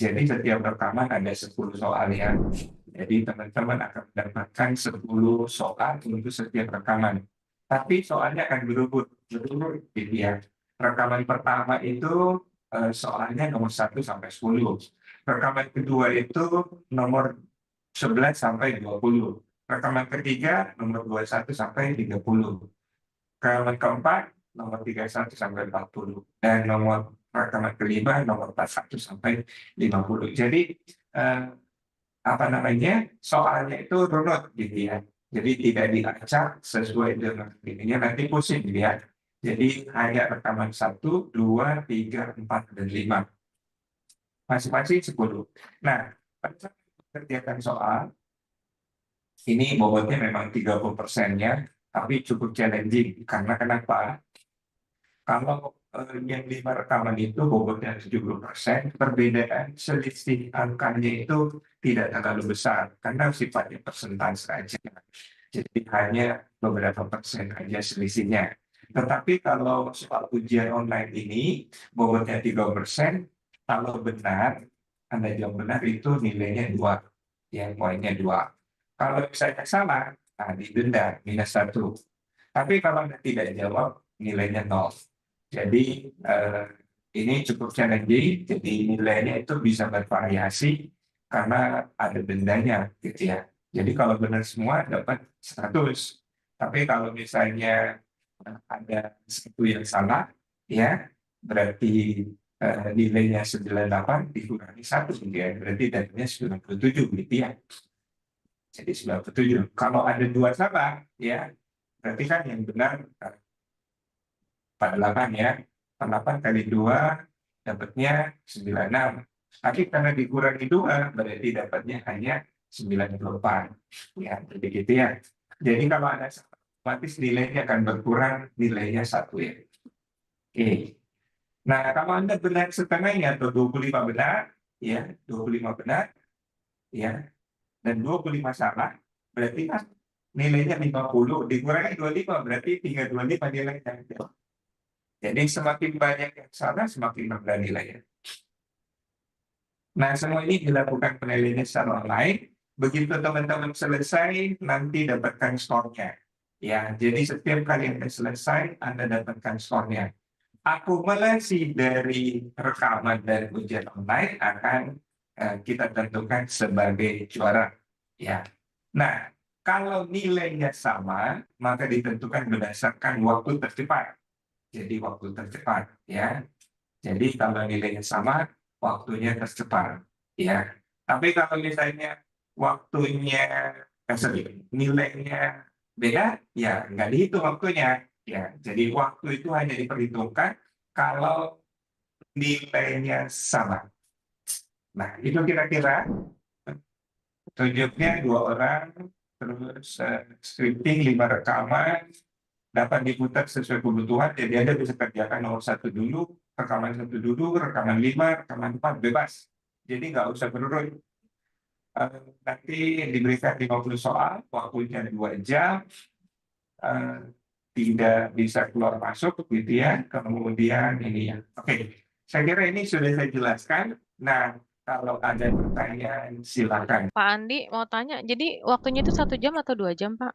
Jadi setiap rekaman ada 10 soal ya. Jadi teman-teman akan mendapatkan 10 soal untuk setiap rekaman. Tapi soalnya akan berurut gitu ya. Rekaman pertama itu soalnya nomor 1 sampai 10. Rekaman kedua itu nomor 11 sampai 20. Rekaman ketiga nomor 21 sampai 30. Rekaman keempat nomor 31 sampai 40. Dan nomor rekaman kelima nomor 41 sampai 50. Jadi eh, apa namanya, soalnya itu runut gitu ya. Jadi tidak diacak sesuai dengan ininya, nanti pusing gitu ya. Jadi hanya rekaman 1, 2, 3, 4, dan 5. Masing-masing 10. Nah, pada saat mengerjakan soal, ini bobotnya memang 30%-nya, tapi cukup challenging. Karena kenapa? Kalau yang 5 rekaman itu bobotnya 70%, perbedaan selisih angkanya itu tidak terlalu besar, karena sifatnya persentase saja. Jadi hanya beberapa persen aja selisihnya. Tetapi kalau soal ujian online ini, bobotnya 3%, kalau benar, Anda jawab benar itu nilainya 2, ya poinnya 2. Kalau misalnya salah, nah, didenda -1. Tapi kalau Anda tidak jawab, nilainya 0. Jadi ini cukup challenging, jadi nilainya itu bisa bervariasi karena ada dendanya gitu ya. Jadi kalau benar semua dapat 100. Tapi kalau misalnya ada satu yang salah, ya berarti nilainya 98 dikurangi 1 gitu ya. Berarti dapatnya 97 gitu ya. Jadi 97. Kalau ada 2 salah, ya berarti kan yang benar 48 ya. 48 kali 2 dapatnya 96. Tapi karena dikurangi 2 berarti dapatnya hanya 94. Ya, jadi gitu ya. Jadi kalau ada salah, otomatis nilainya akan berkurang, nilainya 1 ya. Oke. Nah, kalau Anda benar setengahnya atau 25 benar, ya, 25 benar, ya, dan 25 salah, berarti kan nilainya 50, dikurangi 25 berarti tinggal 25 nilainya. Jadi semakin banyak yang salah, semakin rendah nilainya. Nah, semua ini dilakukan penilaian secara online. Begitu teman-teman selesai, nanti dapatkan skornya. Ya, jadi setiap kali Anda selesai, Anda dapatkan skornya. Akumulasi dari rekaman dan ujian online akan kita tentukan sebagai juara. Ya. Nah, kalau nilainya sama, maka ditentukan berdasarkan waktu tercepat. Jadi waktu tercepat, ya. Jadi kalau nilainya sama, waktunya tercepat, ya. Tapi kalau misalnya waktunya, nilainya beda, ya nggak dihitung waktunya, ya. Jadi waktu itu hanya diperhitungkan kalau nilainya sama. Nah, itu kira-kira tunjuknya 2 orang, terus scripting 5 rekaman, dapat diputar sesuai kebutuhan. Jadi Anda bisa kerjakan nomor 1 dulu, rekaman 1 dulu, rekaman 5, rekaman 4, bebas. Jadi nggak usah berurut. Nanti diberikan 50 soal, waktunya 2 jam, eh, tidak bisa keluar masuk gitu ya. Kemudian ini ya. Oke, saya kira ini sudah saya jelaskan. Nah, kalau ada pertanyaan silakan. Pak Andi mau tanya, jadi waktunya itu 1 jam atau 2 jam, Pak?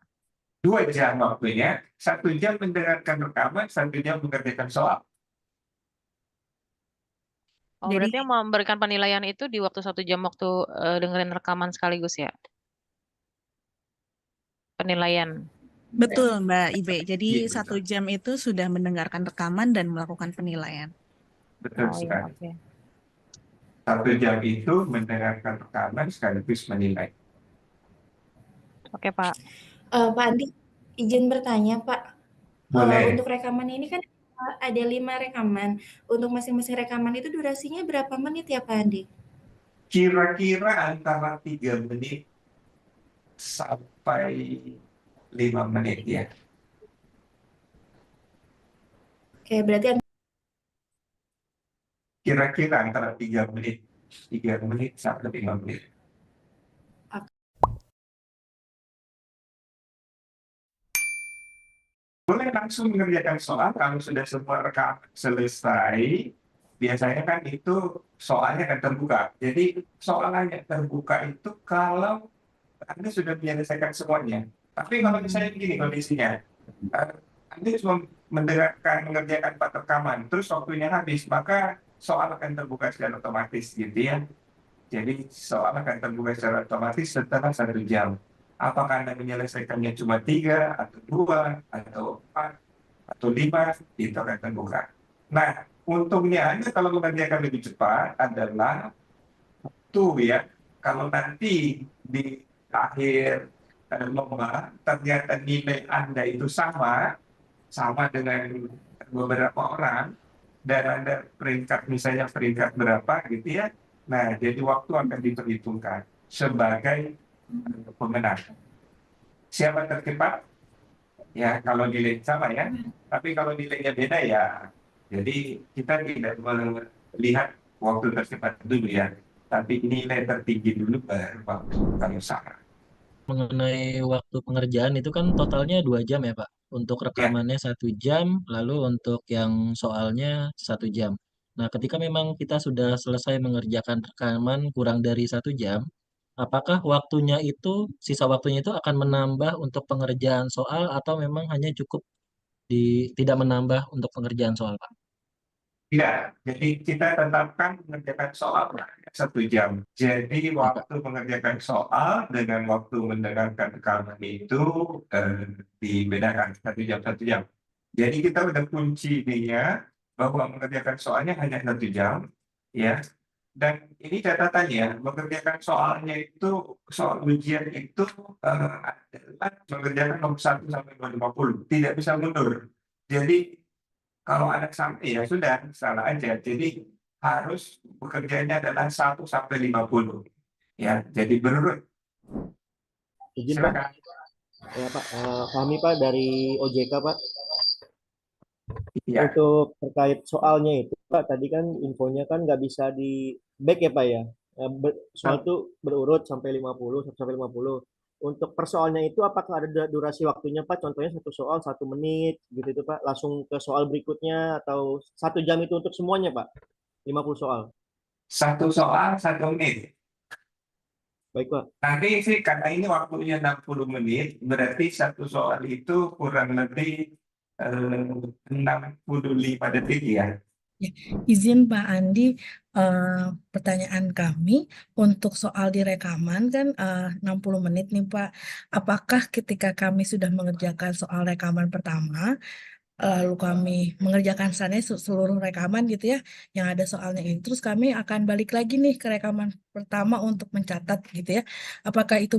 2 jam waktunya, 1 jam mendengarkan rekaman, 1 jam mengerjakan soal. Oh, Jadi berarti yang memberikan penilaian itu di waktu 1 jam waktu dengerin rekaman sekaligus ya? Penilaian. betul Mbak Ibe. Jadi Iya, satu betul. jam itu sudah mendengarkan rekaman dan melakukan penilaian. Betul Oh ya, sekali. oke. 1 jam itu mendengarkan rekaman sekaligus menilai. Oke, Pak. Pak Andi, izin bertanya, Pak. Boleh. Untuk rekaman ini kan ada 5 rekaman. Untuk masing-masing rekaman itu durasinya berapa menit ya, Pak Andi? Kira-kira antara 3 menit sampai 5 menit ya. Oke, berarti Kira-kira antara 3 menit sampai 5 menit. Boleh langsung mengerjakan soal kalau sudah semua rekaman selesai. biasanya kan itu soalnya kan terbuka. Jadi soalnya terbuka itu kalau Anda sudah menyelesaikan semuanya. Tapi kalau misalnya begini kondisinya, eh, Anda cuma mengerjakan 4 rekaman, terus waktunya habis, maka soal akan terbuka secara otomatis gitu ya. Jadi soal akan terbuka secara otomatis setelah 1 jam. Apakah Anda menyelesaikannya cuma 3, atau 2, atau 4, atau 5, itu akan terbuka. Nah, untungnya Anda kalau mengerjakan lebih cepat adalah tuh ya, kalau nanti di akhir lomba ternyata nilai Anda itu sama dengan beberapa orang, dan Anda peringkat misalnya peringkat berapa gitu ya. Nah, jadi waktu akan diperhitungkan sebagai pemenang. Siapa tercepat? Ya, kalau nilai sama ya. Tapi kalau nilainya beda ya, jadi kita tidak melihat waktu tercepat dulu ya. Tapi nilai tertinggi dulu baru waktu kalau sama. Mengenai waktu pengerjaan itu kan totalnya 2 jam ya Pak. Untuk Ya, rekamannya 1 jam, lalu untuk yang soalnya 1 jam. Nah, ketika memang kita sudah selesai mengerjakan rekaman kurang dari 1 jam, apakah waktunya itu, sisa waktunya itu akan menambah untuk pengerjaan soal atau memang hanya cukup tidak menambah untuk pengerjaan soal Pak? tidak. Jadi kita tetapkan mengerjakan soal 1 jam. Jadi Ya Pak. waktu mengerjakan soal dengan waktu mendengarkan rekaman itu dibedakan 1 jam 1 jam. Jadi kita udah kuncinya bahwa mengerjakan soalnya hanya 1 jam, ya. Dan ini catatannya, mengerjakan soalnya itu soal ujian itu adalah mengerjakan nomor 1 sampai 50, tidak bisa mundur. Jadi kalau ada sampai ya sudah salah aja. Jadi harus bekerjanya adalah 1 sampai 50. Ya, jadi berurut. Izin Pak, Silakan. ya Pak, kami Pak dari OJK Pak, Ya, untuk terkait soalnya itu Pak, tadi kan infonya kan nggak bisa di back ya Pak ya. Soal itu berurut sampai 50, 1 sampai 50. Untuk persoalnya itu apakah ada durasi waktunya Pak? Contohnya 1 soal 1 menit gitu itu Pak, langsung ke soal berikutnya atau 1 jam itu untuk semuanya Pak? 50 soal. 1 soal 1 menit. Baik Pak. Nanti sih karena ini waktunya 60 menit, berarti 1 soal itu kurang lebih 65 detik ya. Ya, izin Pak Andi, pertanyaan kami untuk soal di rekaman kan 60 menit nih Pak. Apakah ketika kami sudah mengerjakan soal rekaman pertama, lalu kami mengerjakan seluruh rekaman gitu ya, yang ada soalnya ini, terus kami akan balik lagi nih ke rekaman pertama untuk mencatat gitu ya. Apakah itu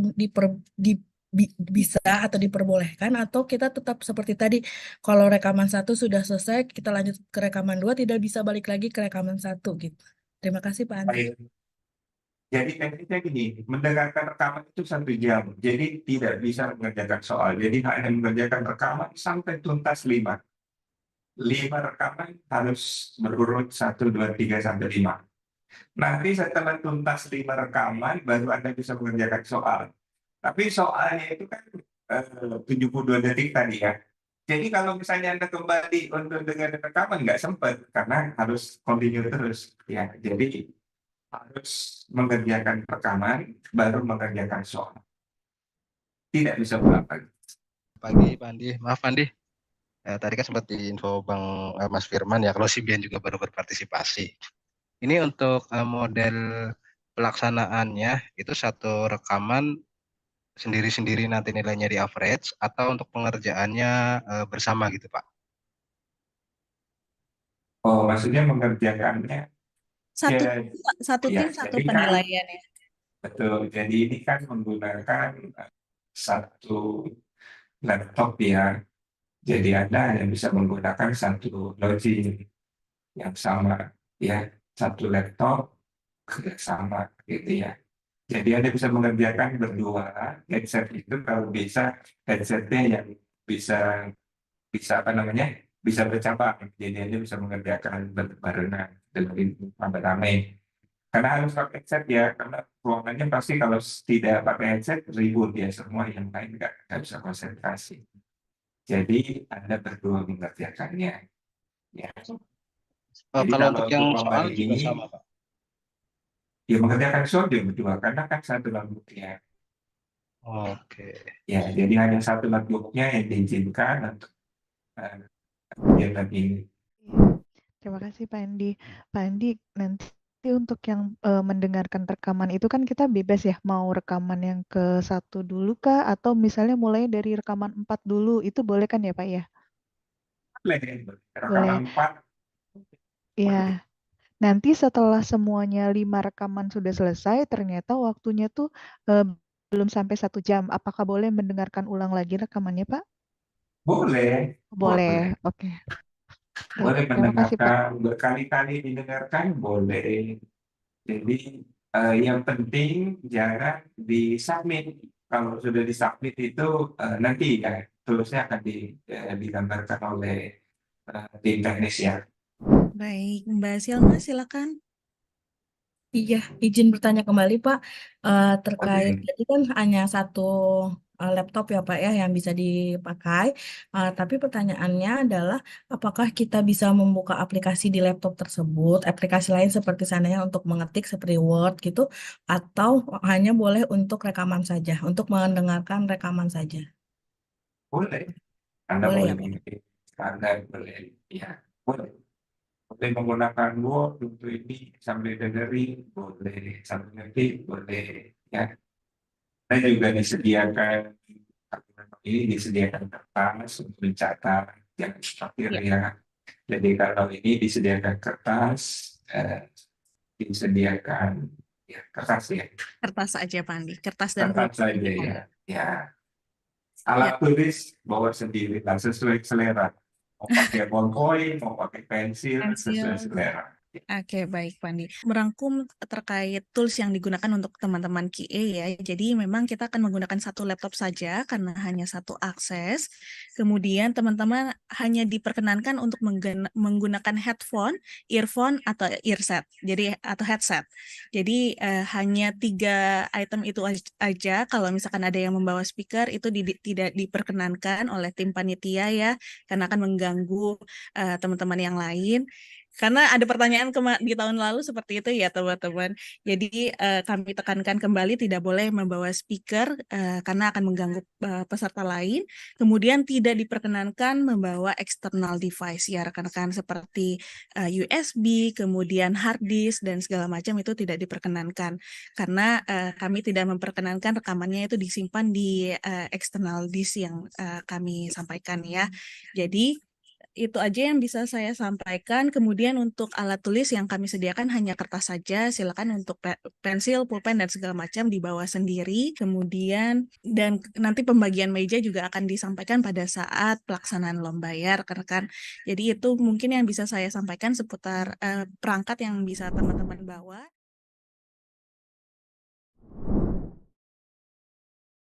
bisa atau diperbolehkan, atau kita tetap seperti tadi, kalau rekaman 1 sudah selesai, kita lanjut ke rekaman 2, tidak bisa balik lagi ke rekaman 1 gitu. Terima kasih Pak Andi. Baik. Jadi tekniknya gini, mendengarkan rekaman itu 1 jam, jadi tidak bisa mengerjakan soal. Jadi hanya mengerjakan rekaman sampai tuntas 5. 5 rekaman harus berurut 1, 2, 3, sampai 5. Nanti setelah tuntas 5 rekaman, baru Anda bisa mengerjakan soal. Tapi soalnya itu kan 72 detik tadi ya. Jadi kalau misalnya Anda kembali untuk dengan rekaman nggak sempat karena harus continue terus ya. Jadi harus mengerjakan rekaman baru mengerjakan soal. Tidak bisa pulang lagi. Pagi Pak Andi, maaf Andi. Tadi kan sempat diinfo Bang Mas Firman ya, kalau si Bian juga baru berpartisipasi. Ini untuk model pelaksanaannya itu 1 rekaman sendiri-sendiri nanti nilainya di average atau untuk pengerjaannya bersama gitu Pak? Oh, maksudnya mengerjakannya Satu ya, satu ya tim satu jadi kan penilaian ya. betul. Jadi ini kan menggunakan satu laptop ya. Jadi Anda hanya bisa menggunakan satu logic yang sama ya, satu laptop sama gitu ya. Jadi Anda bisa mengerjakan berdua. Headset itu kalau bisa headsetnya yang bisa bisa apa namanya bisa bercabang. Jadi Anda bisa mengerjakan barengan dengan ramai-ramai. Karena harus pakai headset ya, karena ruangannya pasti kalau tidak pakai headset ribut ya, semua yang lain nggak bisa konsentrasi. Jadi Anda berdua mengerjakannya. Ya. Jadi Kalau kalau untuk untuk yang lomba soal juga ini, sama, Pak. ya mengerjakan soal dia berdua, karena kan satu notebooknya. Oke. Ya, jadi hanya satu notebooknya yang diizinkan untuk kegiatan ini. Terima kasih Pak Andi. Pak Andi, nanti untuk yang mendengarkan rekaman itu kan kita bebas ya, mau rekaman yang ke-1 dulu kah, atau misalnya mulai dari rekaman 4 dulu, itu boleh kan ya Pak ya? Boleh, Boleh. rekaman 4. Ya, nanti setelah semuanya 5 rekaman sudah selesai, ternyata waktunya tuh belum sampai 1 jam. Apakah boleh mendengarkan ulang lagi rekamannya Pak? Boleh, Boleh, oke. boleh Terima kasih Pak. mendengarkan, berkali-kali didengarkan, boleh. Jadi yang penting jangan disubmit. Kalau sudah disubmit itu nanti ya tulisnya akan digambarkan oleh tim teknis ya. Baik, Mbak Silma silakan. Iya, izin bertanya kembali Pak. Terkait Oke. tadi kan hanya satu laptop ya Pak ya yang bisa dipakai. Tapi pertanyaannya adalah apakah kita bisa membuka aplikasi di laptop tersebut, aplikasi lain seperti sananya untuk mengetik seperti Word gitu, atau hanya boleh untuk rekaman saja, untuk mendengarkan rekaman saja? Boleh, Anda Boleh boleh ya Pak? mengetik, Anda boleh, ya boleh. Boleh menggunakan Word untuk ini sambil dengerin, boleh sambil ngetik, boleh ya. Dan juga disediakan ini disediakan kertas untuk mencatat yang seperti Ya. ya. Jadi kalau ini disediakan kertas, disediakan ya kertas ya, Kertas aja Pak Andi, kertas dan kertas pulpen. saja ya. Ya, alat tulis bawa sendiri lah sesuai selera. Mau pakai ballpoint, mau pakai pensil, sesuai Pensil. selera. Oke, baik Pak Andi. Merangkum terkait tools yang digunakan untuk teman-teman QA ya. Jadi memang kita akan menggunakan satu laptop saja karena hanya satu akses. Kemudian teman-teman hanya diperkenankan untuk menggunakan headphone, earphone, atau earset. Jadi atau headset. Jadi hanya 3 item itu aja. Kalau misalkan ada yang membawa speaker itu tidak diperkenankan oleh tim panitia ya, karena akan mengganggu teman-teman yang lain. Karena ada pertanyaan di tahun lalu seperti itu ya teman-teman. Jadi kami tekankan kembali tidak boleh membawa speaker karena akan mengganggu peserta lain. Kemudian tidak diperkenankan membawa external device ya rekan-rekan seperti USB, kemudian hard disk dan segala macam itu tidak diperkenankan. Karena kami tidak memperkenankan rekamannya itu disimpan di external disk yang kami sampaikan ya. Jadi itu aja yang bisa saya sampaikan. Kemudian untuk alat tulis yang kami sediakan hanya kertas saja. Silakan untuk pensil, pulpen dan segala macam dibawa sendiri. Kemudian dan nanti pembagian meja juga akan disampaikan pada saat pelaksanaan lomba ya rekan-rekan. Jadi itu mungkin yang bisa saya sampaikan seputar perangkat yang bisa teman-teman bawa.